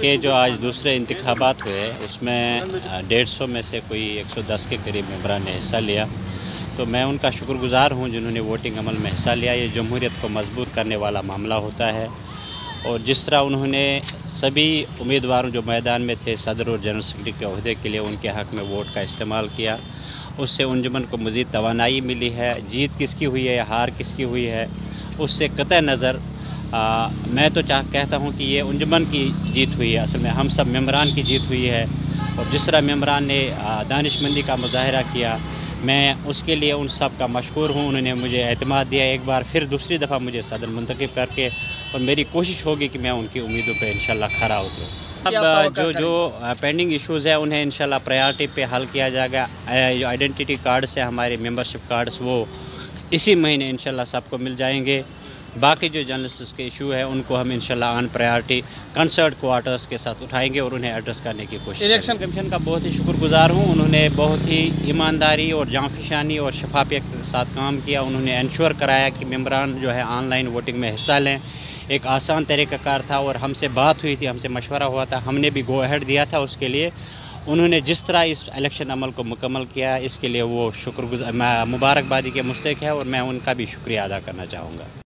के जो आज दूसरे इंतखाबात हुए उसमें 150 में से कोई 110 के करीब मेंबरान ने हिस्सा लिया। तो मैं उनका शुक्रगुज़ार हूँ जिन्होंने वोटिंग अमल में हिस्सा लिया। ये जमहूरियत को मजबूत करने वाला मामला होता है और जिस तरह उन्होंने सभी उम्मीदवारों जो मैदान में थे सदर और जनरल सेक्रेटरी के ओहदे के लिए उनके हक़ में वोट का इस्तेमाल किया, उससे अंजुमन को मज़ीद तवानाई मिली है। जीत किसकी हुई है या हार किसकी हुई है उससे कतई नज़र मैं तो कहता हूँ कि ये अंजुमन की जीत हुई है। असल में हम सब मेंबरान की जीत हुई है और जिस तरह मेंबरान ने दानिशमंदी का मुजाहरा किया मैं उसके लिए उन सब का मशकूर हूँ। उन्होंने मुझे एतमाद दिया एक बार फिर दूसरी दफ़ा मुझे सदर मुंतखब करके और मेरी कोशिश होगी कि मैं उनकी उम्मीदों पर इंशाल्लाह खरा उतरूँ। अब जो पेंडिंग इश्यूज़ है उन्हें इंशाल्लाह प्रायोरिटी पे हल किया जाएगा। जो आइडेंटिटी कार्ड्स है हमारे मेंबरशिप कार्ड्स वो इसी महीने इंशाल्लाह सबको मिल जाएंगे। बाकी जो जर्नलिस्ट के इशू है उनको हम इंशाल्लाह ऑन प्रायोरिटी कंसर्ट क्वार्टर्स के साथ उठाएंगे और उन्हें एड्रेस करने की कोशिश। इलेक्शन कमीशन का बहुत ही शुक्रगुजार हूँ। उन्होंने बहुत ही ईमानदारी और जांफशानी और शफाफियत के साथ काम किया। उन्होंने इंश्योर कराया कि मेंबरान जो है ऑनलाइन वोटिंग में हिस्सा लें। एक आसान तरीक़ाकार था और हमसे बात हुई थी, हमसे मशवरा हुआ था, हमने भी गो अहेड दिया था उसके लिए। उन्होंने जिस तरह इस इलेक्शन अमल को मुकम्मल किया इसके लिए वो शुक्रगुजार मुबारकबादी के मुस्तहिक़ है और मैं उनका भी शुक्रिया अदा करना चाहूँगा।